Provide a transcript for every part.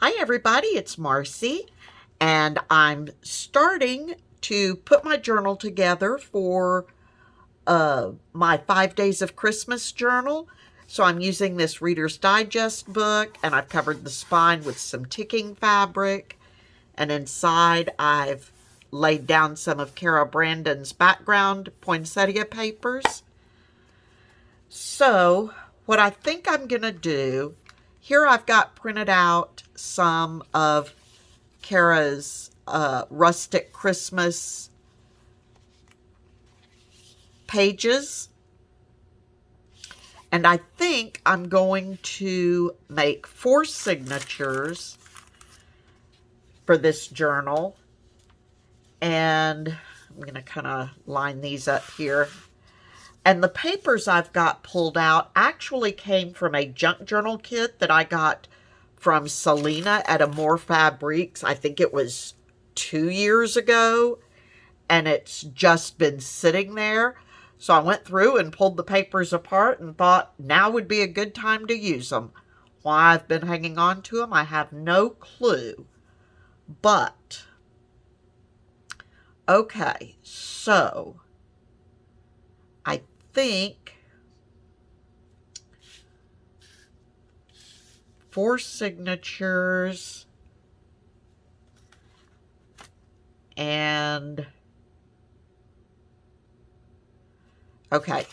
Hi everybody, it's Marcy, and I'm starting to put my journal together for my 5 Days of Christmas journal. So I'm using this Reader's Digest book, and I've covered the spine with some ticking fabric, and inside I've laid down some of Cara Brandon's background poinsettia papers. So what I think I'm going to do, here I've got printed out some of Cara's rustic Christmas pages. And I think I'm going to make 4 signatures for this journal. And I'm going to kind of line these up here. And the papers I've got pulled out actually came from a junk journal kit that I got from Selena at Amore Fabriques. I think it was 2 years ago, and it's just been sitting there. So I went through and pulled the papers apart and thought now would be a good time to use them. Why I've been hanging on to them, I have no clue. But, okay, so I think 4 signatures, and okay,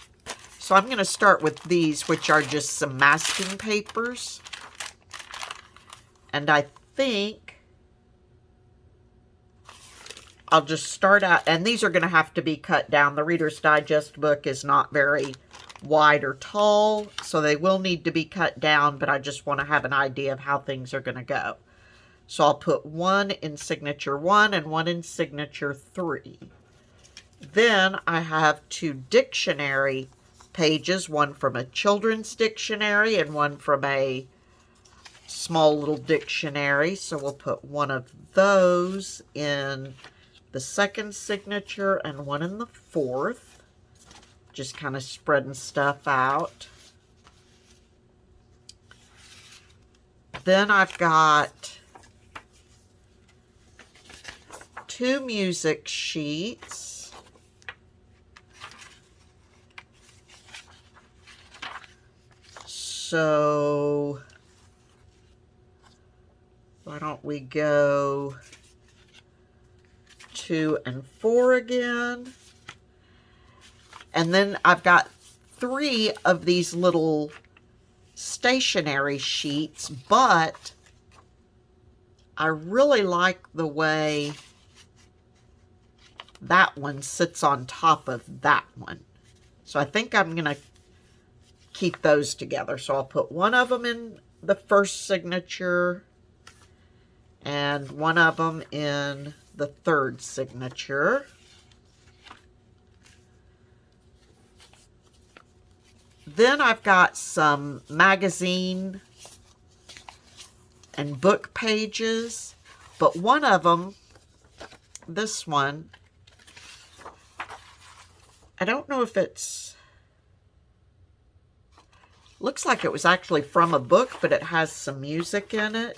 so I'm going to start with these, which are just some masking papers, and I think I'll just start out, and these are going to have to be cut down. The Reader's Digest book is not very wide or tall, so they will need to be cut down, but I just want to have an idea of how things are going to go. So I'll put 1 in signature 1 and 1 in signature 3. Then I have 2 dictionary pages, one from a children's dictionary and one from a small little dictionary. So we'll put 1 of those in the 2nd signature and 1 in the 4th. Just kind of spreading stuff out. Then I've got 2 music sheets. So why don't we go 2 and 4 again? And then I've got 3 of these little stationery sheets, but I really like the way that one sits on top of that one. So I think I'm going to keep those together. So I'll put 1 of them in the 1st signature and 1 of them in the 3rd signature. Then I've got some magazine and book pages, but one of them, this one, I don't know if it's, looks like it was actually from a book, but it has some music in it.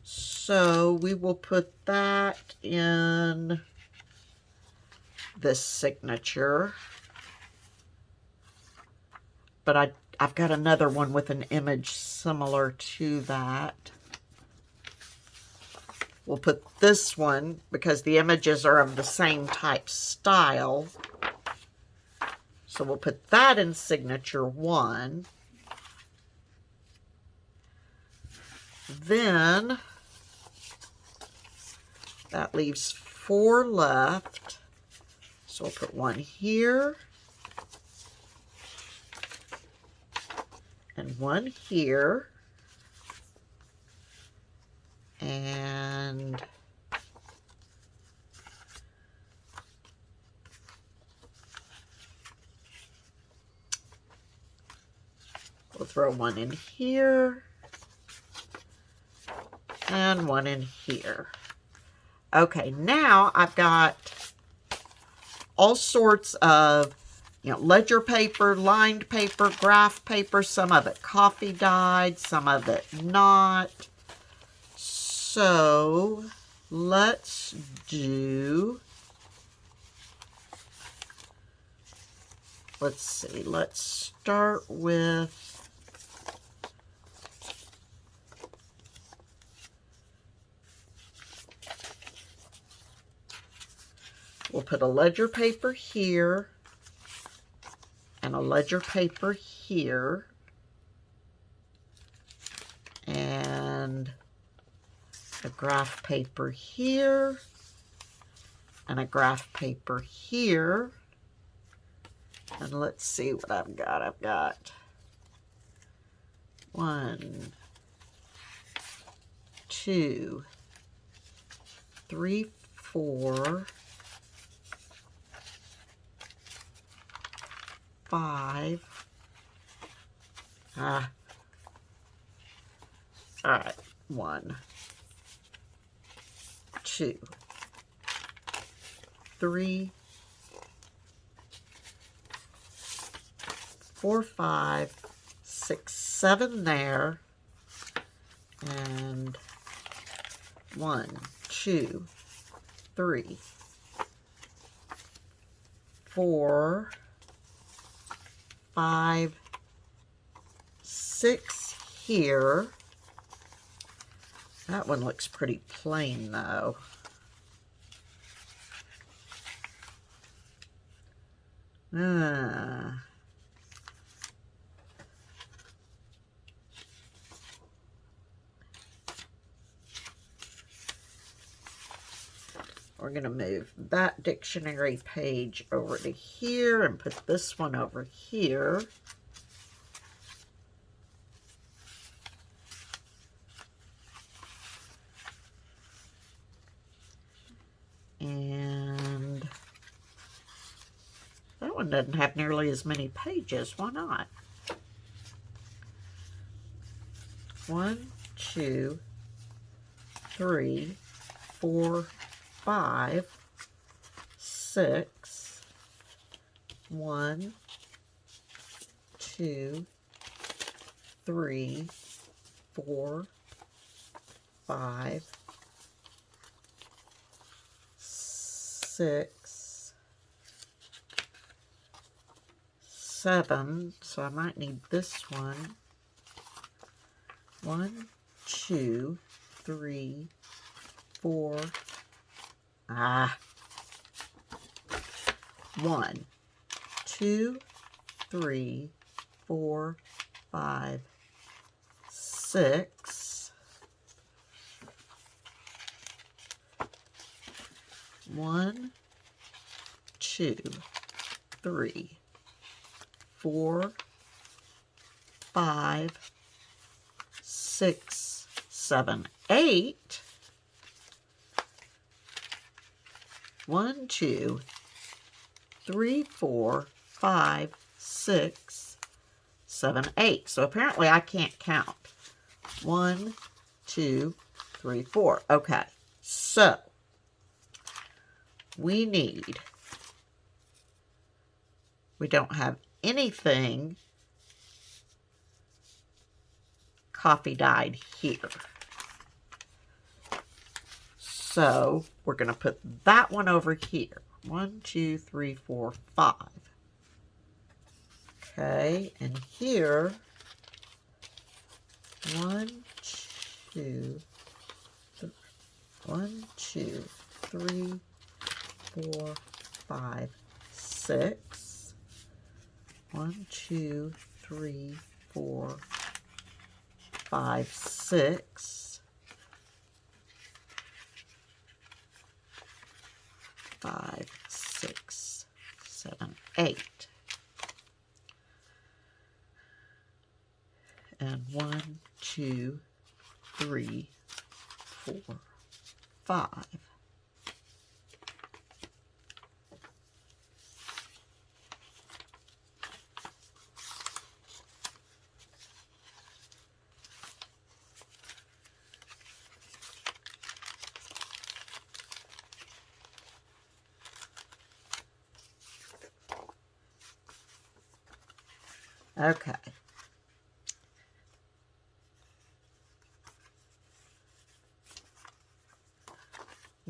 So we will put that in this signature. But I've got another one with an image similar to that. We'll put this one, because the images are of the same type style. So we'll put that in signature 1. Then that leaves 4 left. So we'll put 1 here. And 1 here. And we'll throw 1 in here. And 1 in here. Okay, now I've got all sorts of, ledger paper, lined paper, graph paper, some of it coffee dyed, some of it not. So let's do, let's see, let's start with, we'll put a ledger paper here and a ledger paper here and a graph paper here and a graph paper here. And let's see what I've got. I've got 1, 2, 3, 4, 5. All right. 1, 2, 3, 4, 5, 6, 7 there. And 1, 2, 3, 4, 5, 6 here. That one looks pretty plain though. We're going to move that dictionary page over to here and put this one over here. And that one doesn't have nearly as many pages. Why not? 1, 2, 3, 4, 5, 6. 1, 2, 3, 4, 5, 6, 7. So I might need this one. 1, 2, 3, 4. 1, 2, 3, 4, 5, 6. 1, 2, 3, 4, 5, 6, 7, 8. 1, 2, 3, 4, 5, 6, 7, 8. So apparently I can't count. 1, 2, 3, 4. Okay, so we don't have anything coffee dyed here. So we're going to put that one over here. 1, 2, 3, 4, 5. Okay, and here, 1, 2, 3, 4, 5, 6. 1, 2, 3, 4, 5, 6. 5, 6, 7, 8. And 1, 2, 3, 4, 5. Okay.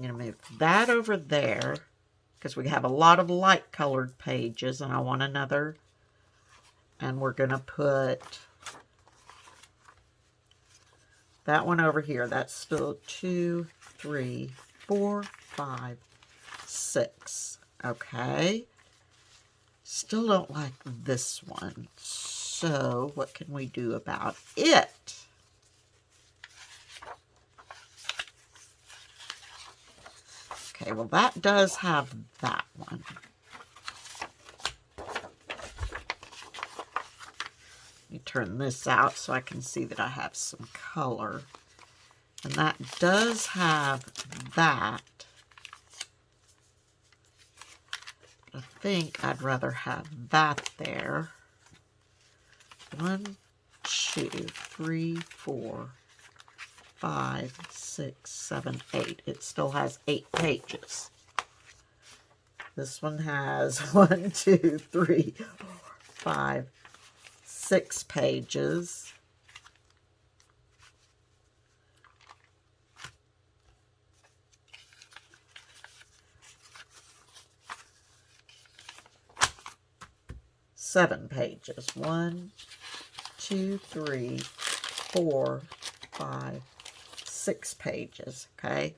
I'm going to move that over there because we have a lot of light colored pages and I want another. And we're going to put that one over here. That's still 2, 3, 4, 5, 6. Okay. Still don't like this one. So what can we do about it? Okay, well that does have that one. Let me turn this out so I can see that I have some color. And that does have that. I think I'd rather have that there. 1, 2, 3, 4, 5, 6, 7, 8. It still has 8 pages. This one has 1, 2, 3, 4, 5, 6 pages. Seven pages. 1, 2, 3, 4, 5, 6 pages. Okay,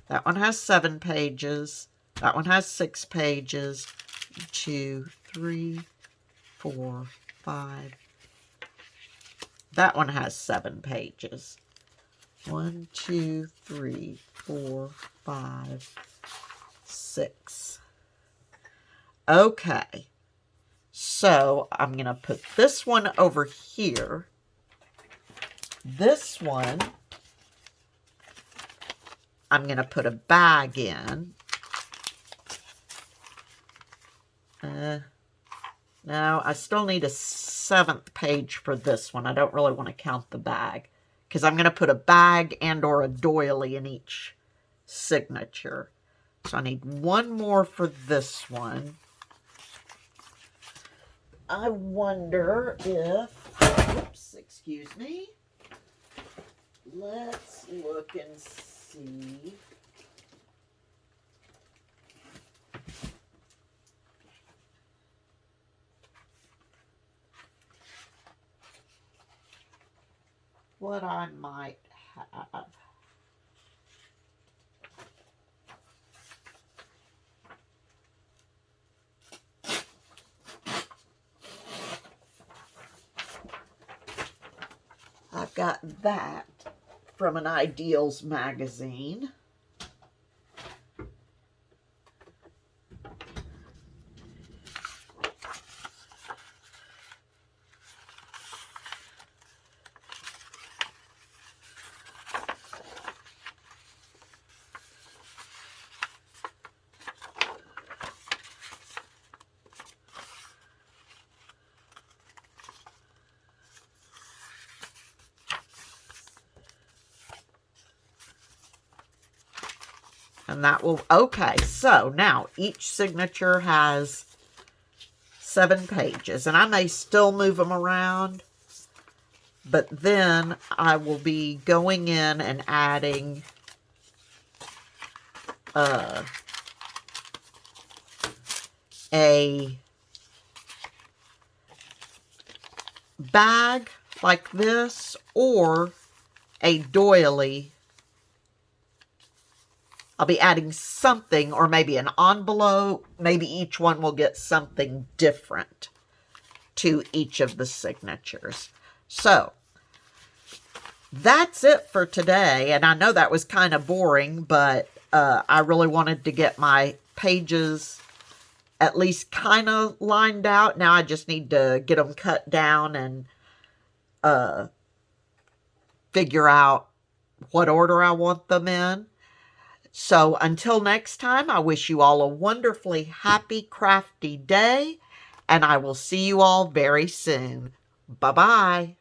that one has 7 pages. That one has 6 pages. 2, 3, 4, 5. That one has 7 pages. 1, 2, 3, 4, 5, 6. Okay. So I'm going to put this one over here. This one, I'm going to put a bag in. No, I still need a 7th page for this one. I don't really want to count the bag because I'm going to put a bag and or a doily in each signature. So I need one more for this one. I wonder if, oops, excuse me. Let's look and see. What I might have. I've got that from an Ideals magazine. And that will, okay, so now each signature has 7 pages. And I may still move them around, but then I will be going in and adding a bag like this or a doily. I'll be adding something, or maybe an envelope. Maybe each one will get something different to each of the signatures. So, that's it for today. And I know that was kind of boring, but I really wanted to get my pages at least kind of lined out. Now I just need to get them cut down and figure out what order I want them in. So until next time, I wish you all a wonderfully happy, crafty day, and I will see you all very soon. Bye-bye.